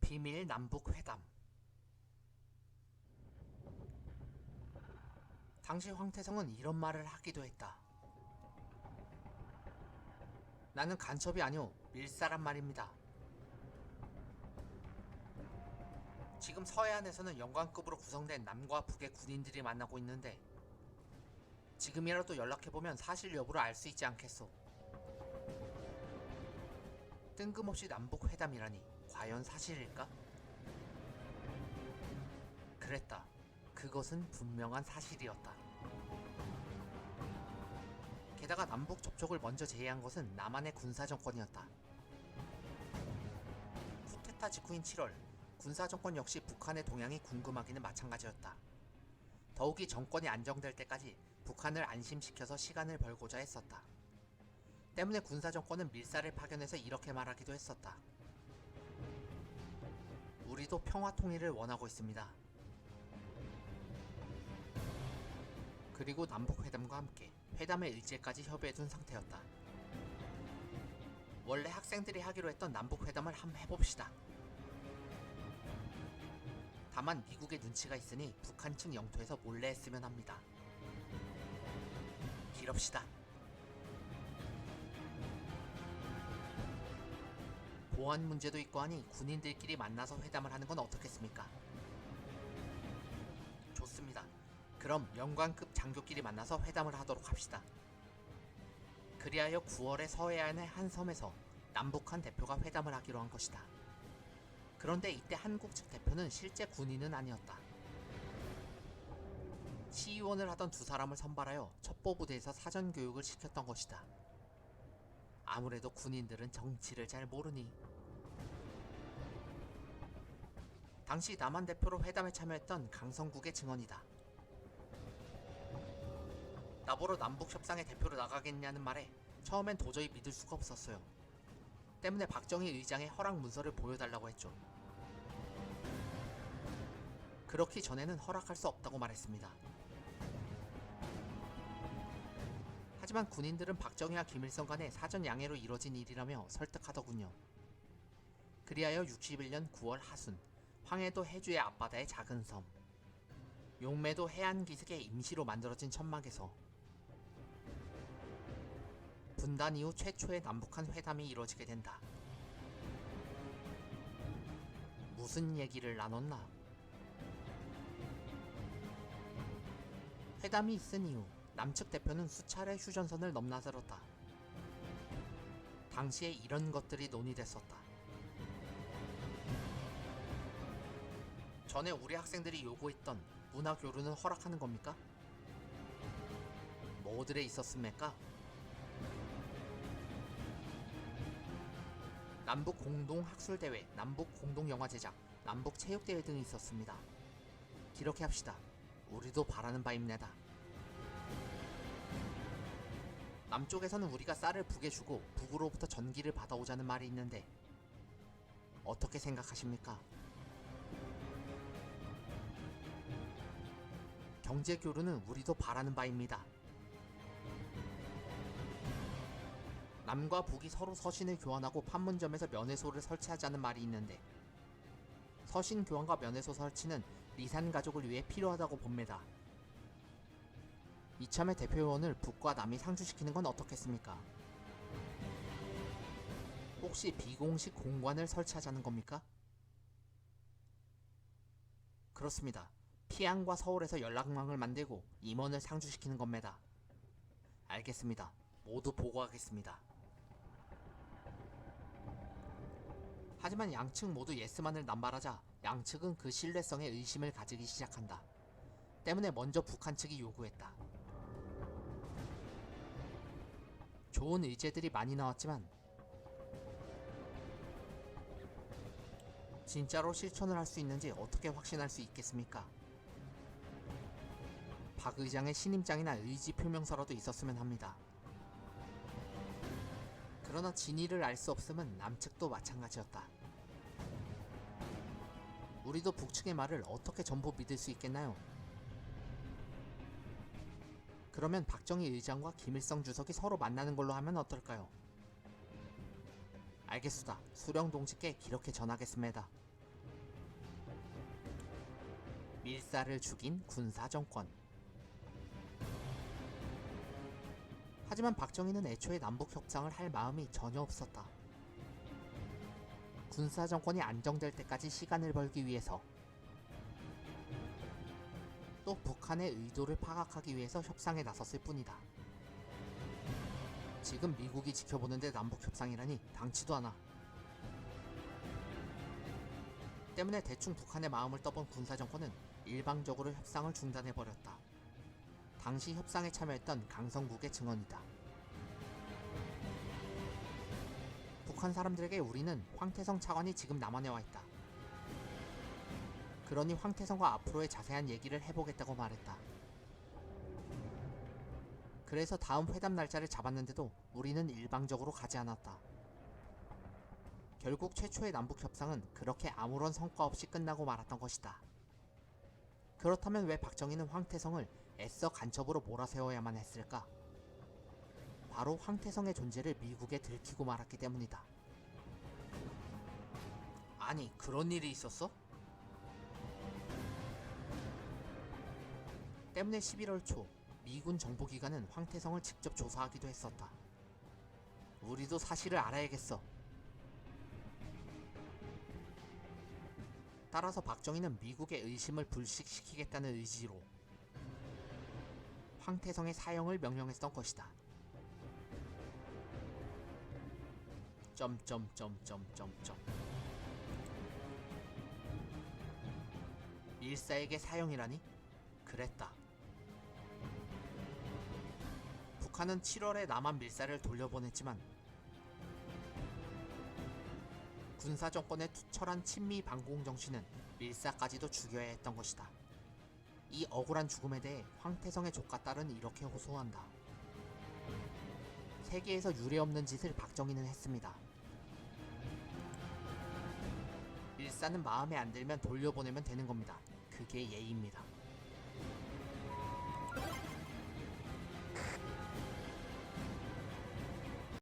비밀 남북 회담. 당시 황태성은 이런 말을 하기도 했다. 나는 간첩이 아니오 밀사란 말입니다. 지금 서해안에서는 영관급으로 구성된 남과 북의 군인들이 만나고 있는데 지금이라도 연락해보면 사실 여부를 알 수 있지 않겠소. 뜬금없이 남북 회담이라니 과연 사실일까? 그랬다. 그것은 분명한 사실이었다. 게다가 남북 접촉을 먼저 제의한 것은 남한의 군사정권이었다. 쿠데타 직후인 7월, 군사정권 역시 북한의 동향이 궁금하기는 마찬가지였다. 더욱이 정권이 안정될 때까지 북한을 안심시켜서 시간을 벌고자 했었다. 때문에 군사정권은 밀사를 파견해서 이렇게 말하기도 했었다. 우리도 평화통일을 원하고 있습니다. 그리고 남북회담과 함께 회담의 일지까지 협의해둔 상태였다. 원래 학생들이 하기로 했던 남북회담을 한번 해봅시다. 다만 미국의 눈치가 있으니 북한 측 영토에서 몰래 했으면 합니다. 이럽시다. 보안 문제도 있고 하니 군인들끼리 만나서 회담을 하는 건 어떻겠습니까? 좋습니다. 그럼 영관급 장교끼리 만나서 회담을 하도록 합시다. 그리하여 9월에 서해안의 한 섬에서 남북한 대표가 회담을 하기로 한 것이다. 그런데 이때 한국 측 대표는 실제 군인은 아니었다. 시의원을 하던 두 사람을 선발하여 첩보부대에서 사전교육을 시켰던 것이다. 아무래도 군인들은 정치를 잘 모르니. 당시 남한 대표로 회담에 참여했던 강성국의 증언이다. 나보러 남북협상의 대표로 나가겠냐는 말에 처음엔 도저히 믿을 수가 없었어요. 때문에 박정희 의장의 허락 문서를 보여달라고 했죠. 그렇기 전에는 허락할 수 없다고 말했습니다. 하지만 군인들은 박정희와 김일성 간의 사전 양해로 이뤄진 일이라며 설득하더군요. 그리하여 61년 9월 하순, 황해도 해주의 앞바다의 작은 섬, 용매도 해안 기슭에 임시로 만들어진 천막에서 분단 이후 최초의 남북한 회담이 이뤄지게 된다. 무슨 얘기를 나눴나? 회담이 있은 이후 남측 대표는 수차례 휴전선을 넘나들었다. 당시에 이런 것들이 논의됐었다. 전에 우리 학생들이 요구했던 문화교류는 허락하는 겁니까? 뭐들에 있었습니까? 남북 공동 학술대회, 남북 공동 영화 제작, 남북 체육대회 등이 있었습니다. 이렇게 합시다. 우리도 바라는 바입니다. 남쪽에서는 우리가 쌀을 북에 주고 북으로부터 전기를 받아오자는 말이 있는데 어떻게 생각하십니까? 경제교류는 우리도 바라는 바입니다. 남과 북이 서로 서신을 교환하고 판문점에서 면회소를 설치하자는 말이 있는데 서신 교환과 면회소 설치는 리산 가족을 위해 필요하다고 봅니다. 이참에 대표요원을 북과 남이 상주시키는 건 어떻겠습니까? 혹시 비공식 공관을 설치하자는 겁니까? 그렇습니다. 피안과 서울에서 연락망을 만들고 임원을 상주시키는 겁니다. 알겠습니다. 모두 보고하겠습니다. 하지만 양측 모두 예스만을 남발하자 양측은 그 신뢰성에 의심을 가지기 시작한다. 때문에 먼저 북한 측이 요구했다. 좋은 의제들이 많이 나왔지만 진짜로 실천을 할 수 있는지 어떻게 확신할 수 있겠습니까? 박 의장의 신임장이나 의지 표명서라도 있었으면 합니다. 그러나 진위를 알 수 없음은 남측도 마찬가지였다. 우리도 북측의 말을 어떻게 전부 믿을 수 있겠나요? 그러면 박정희 의장과 김일성 주석이 서로 만나는 걸로 하면 어떨까요? 알겠수다. 수령 동지께 이렇게 전하겠습니다. 밀사를 죽인 군사정권. 하지만 박정희는 애초에 남북협상을 할 마음이 전혀 없었다. 군사정권이 안정될 때까지 시간을 벌기 위해서, 또 북한의 의도를 파악하기 위해서 협상에 나섰을 뿐이다. 지금 미국이 지켜보는데 남북협상이라니 당치도 않아. 때문에 대충 북한의 마음을 떠본 군사정권은 일방적으로 협상을 중단해버렸다. 당시 협상에 참여했던 강성국의 증언이다. 북한 사람들에게 우리는 황태성 차관이 지금 남한에 와 있다. 그러니 황태성과 앞으로의 자세한 얘기를 해보겠다고 말했다. 그래서 다음 회담 날짜를 잡았는데도 우리는 일방적으로 가지 않았다. 결국 최초의 남북협상은 그렇게 아무런 성과 없이 끝나고 말았던 것이다. 그렇다면 왜 박정희는 황태성을 애써 간첩으로 몰아세워야만 했을까? 바로 황태성의 존재를 미국에 들키고 말았기 때문이다. 아니, 그런 일이 있었어? 때문에 11월 초 미군 정보기관은 황태성을 직접 조사하기도 했었다. 우리도 사실을 알아야겠어. 따라서 박정희는 미국의 의심을 불식시키겠다는 의지로 황태성의 사형을 명령했던 것이다. 밀사에게 사형이라니? 그랬다. 북한은 7월에 남한 밀사를 돌려보냈지만 군사정권의 투철한 친미 반공 정신은 밀사까지도 죽여야 했던 것이다. 이 억울한 죽음에 대해 황태성의 조카 딸은 이렇게 호소한다. 세계에서 유례없는 짓을 박정희는 했습니다. 밀사는 마음에 안 들면 돌려보내면 되는 겁니다. 그게 예의입니다.